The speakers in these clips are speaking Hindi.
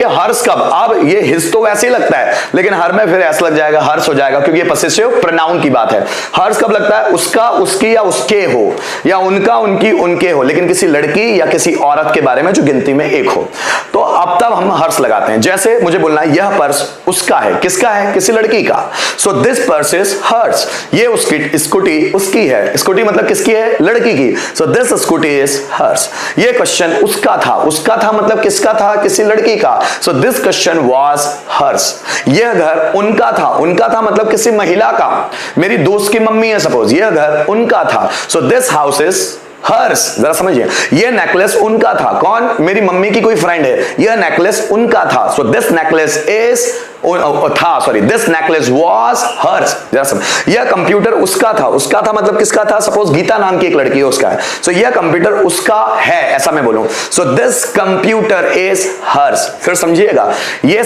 हर्ष कब, अब ये हिस तो वैसे ही लगता है लेकिन हर में फिर ऐसा लग जाएगा, हर्ष हो जाएगा, क्योंकि ये पसेसिव प्रोनाउन की बात है। हर्ष कब लगता है, उसका, उसकी या उसके हो, या उनका, उनकी, उनके हो, लेकिन किसी लड़की या किसी औरत के बारे में जो गिनती में एक हो, तो अब तब हम हर्ष लगाते हैं। जैसे मुझे बोलना है यह पर्स उसका है, किसका है, किसी लड़की का। So this purse is hers, ये उसकी स्कूटी उसकी है, स्कूटी मतलब किसकी है, लड़की की। So this scooty is hers. ये क्वेश्चन उसका था, उसका था मतलब किसका था, किसी लड़की का। So this question was hers. यह घर उनका था, उनका था मतलब किसी महिला का, मेरी दोस्त की मम्मी है सपोज, यह घर उनका था। So this house is hers. जरा समझिए, यह नेकलेस उनका था, कौन, मेरी मम्मी की कोई फ्रेंड है, यह नेकलेस उनका था। So this necklace is this necklace was hers. जरा समझ, यह कंप्यूटर उसका था, उसका था मतलब किसका था, सपोज गीता नाम की एक लड़की है उसका है। So यह कंप्यूटर उसका है, ऐसा मैं बोलूं। So this computer is hers. फिर समझिएगा, ये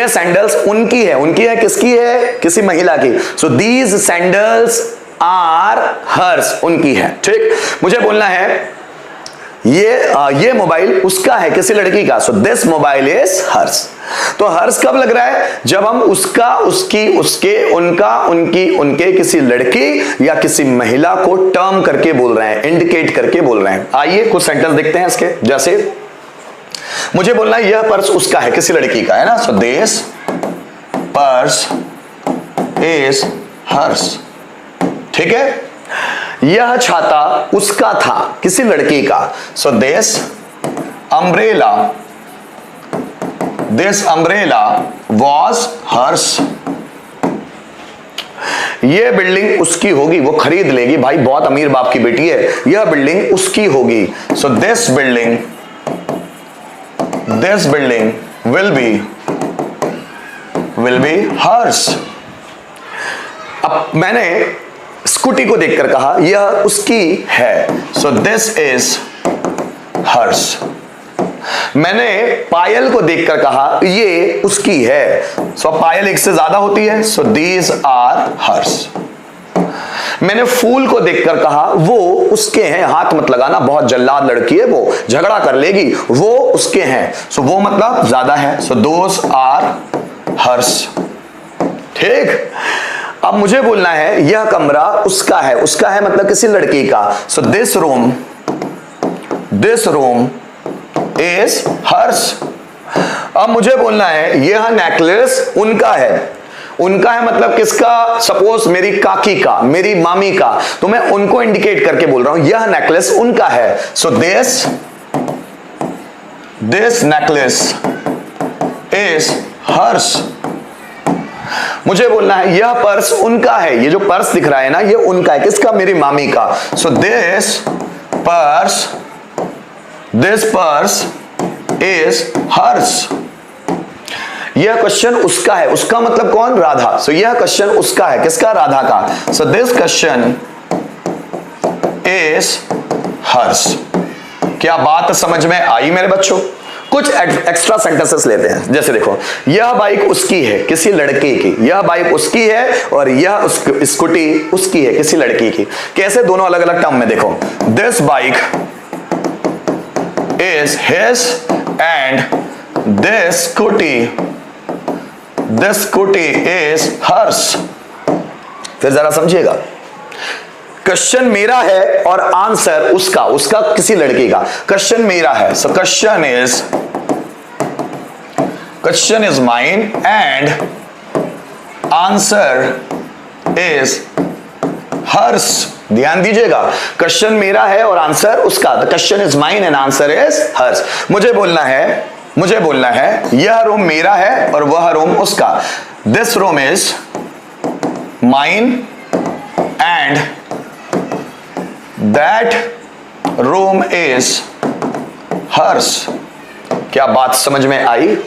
सैंडल्स उनकी है, उनकी है किसकी है, किसी महिला की। So these sandals are hers, उनकी है, ठीक। मुझे बोलना है ये मोबाइल उसका है, किसी लड़की का। So this mobile is hers. तो हर्स कब लग रहा है, जब हम उसका, उसकी, उसके, उनका, उनकी, उनके, किसी लड़की या किसी महिला को टर्म करके बोल रहे हैं, इंडिकेट करके बोल रहे हैं। आइए कुछ सेंटेंस देखते हैं इसके। जैसे मुझे बोलना है यह पर्स उसका है, किसी लड़की का है ना। So this purse is hers, ठीक है। यह छाता उसका था, किसी लड़की का। So this umbrella was hers. यह बिल्डिंग उसकी होगी, वो खरीद लेगी, भाई बहुत अमीर बाप की बेटी है, यह बिल्डिंग उसकी होगी। So this building will be hers. अब मैंने स्कूटी को देखकर कहा यह उसकी है। So this is hers. मैंने पायल को देखकर कहा ये उसकी है। सो पायल एक से ज्यादा होती है। So these are hers. मैंने फूल को देखकर कहा वो उसके हैं, हाथ मत लगाना, बहुत जल्लाद लड़की है, वो झगड़ा कर लेगी, वो उसके हैं। सो वो मतलब ज्यादा है। सो दोस आर हर्स, ठीक। अब मुझे बोलना है यह कमरा उसका है, उसका है मतलब किसी लड़की का। So this room is hers. अब मुझे बोलना है यह नेकलेस उनका है, उनका है मतलब किसका, सपोज मेरी काकी का, मेरी मामी का, तो मैं उनको इंडिकेट करके बोल रहा हूं यह नेकलेस उनका है। So this necklace is hers. मुझे बोलना है यह पर्स उनका है, ये जो पर्स दिख रहा है ना ये उनका है, किसका, मेरी मामी का। So this purse is hers. यह क्वेश्चन उसका है, उसका मतलब कौन, राधा। सो यह क्वेश्चन उसका है, किसका, राधा का। So this question is hers. क्या बात समझ में आई मेरे बच्चों? कुछ एक्स्ट्रा सेंटेंसेस लेते हैं। जैसे देखो, यह बाइक उसकी है, किसी लड़के की, यह बाइक उसकी है और यह स्कूटी उसकी है, किसी लड़की की। कैसे, दोनों अलग अलग टर्म में देखो। This bike is his and this scooty is hers. फिर जरा समझिएगा, क्वेश्चन मेरा है और आंसर उसका, उसका किसी लड़की का। क्वेश्चन मेरा है, so question is mine and answer is hers. ध्यान दीजिएगा, क्वेश्चन मेरा है और आंसर उसका। The question is mine and answer is hers. मुझे बोलना है यह रूम मेरा है और वह रूम उसका। This room is mine and that room is hers. क्या बात समझ में आई?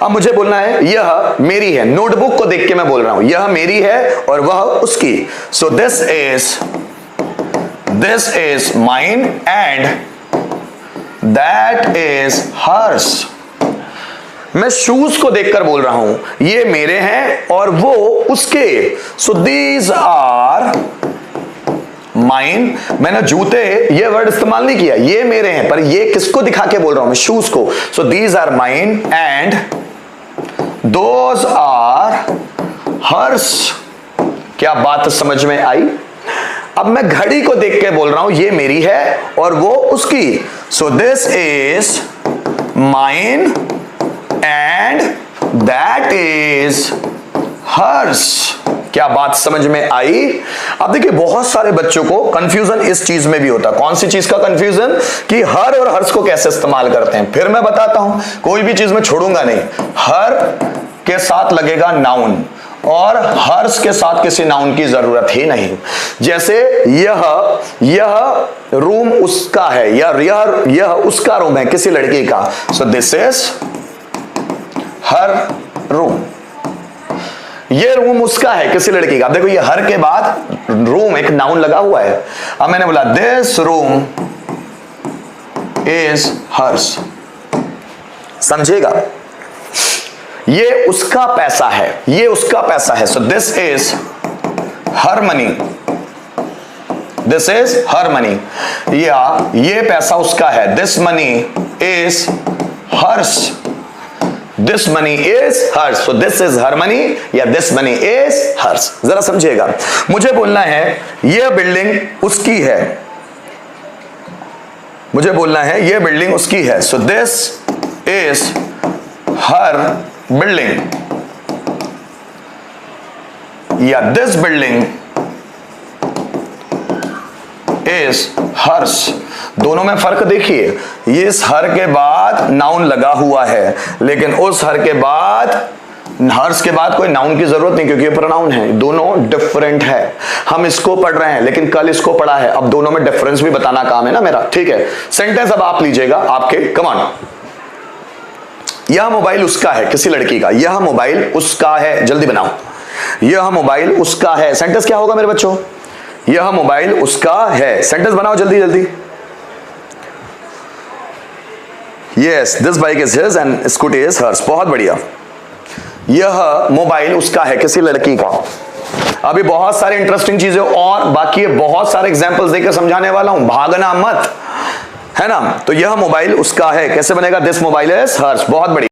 अब मुझे बोलना है यह मेरी है, नोटबुक को देख के मैं बोल रहा हूं यह मेरी है और वह उसकी। So this is mine and that is hers. मैं शूज को देखकर बोल रहा हूं ये मेरे हैं और वो उसके। So these are mine. मैंने जूते ये वर्ड इस्तेमाल नहीं किया, ये मेरे हैं, पर ये किसको दिखा के बोल रहा हूं मैं, शूज को। So these are mine and those are hers. क्या बात समझ में आई? अब मैं घड़ी को देख के बोल रहा हूं ये मेरी है और वो उसकी। So this is mine and that is hers. क्या बात समझ में आई? अब देखिए बहुत सारे बच्चों को कंफ्यूजन इस चीज में भी होता है। कौन सी चीज का कंफ्यूजन? कि हर और हर्ष को कैसे इस्तेमाल करते हैं। फिर मैं बताता हूं, कोई भी चीज में छोड़ूंगा नहीं। हर के साथ लगेगा नाउन और हर्ष के साथ किसी नाउन की जरूरत ही नहीं। जैसे यह रूम उसका है या यह उसका रूम है किसी लड़की का। So this is her room. ये रूम उसका है किसी लड़की का। देखो ये हर के बाद रूम एक नाउन लगा हुआ है। अब मैंने बोला दिस रूम इज हर्स। समझेगा? ये उसका पैसा है, ये उसका पैसा है। So this is her money, this is her money. या ये पैसा उसका है, this money is hers, this money is hers. So this is her money या दिस मनी इज हर्स। जरा समझिएगा, मुझे बोलना है यह बिल्डिंग उसकी है, मुझे बोलना है यह बिल्डिंग उसकी है। So this is her building या दिस बिल्डिंग इज हर्स। दोनों में फर्क देखिए, ये इस हर के बाद नाउन लगा हुआ है, लेकिन उस हर के बाद हर्ष के बाद कोई नाउन की जरूरत नहीं क्योंकि ये प्रोनाउन है। दोनों डिफरेंट है। हम इसको पढ़ रहे हैं लेकिन कल इसको पढ़ा है। अब दोनों में डिफरेंस भी बताना काम है ना मेरा, ठीक है। सेंटेंस अब आप लीजिएगा आपके, कमांड। यह मोबाइल उसका है किसी लड़की का, यह मोबाइल उसका है, जल्दी बनाओ। यह मोबाइल उसका है, सेंटेंस क्या होगा मेरे बच्चों? यह मोबाइल उसका है। सेंटेंस बनाओ जल्दी जल्दी। Yes, this bike is his and scooty is hers. बहुत बढ़िया। यह मोबाइल उसका है किसी लड़की का। अभी बहुत सारी इंटरेस्टिंग चीजें और बाकी है, बहुत सारे एग्जांपल्स देकर समझाने वाला हूं, भागना मत, है ना। तो यह मोबाइल उसका है, कैसे बनेगा? This mobile is hers. बहुत बढ़िया।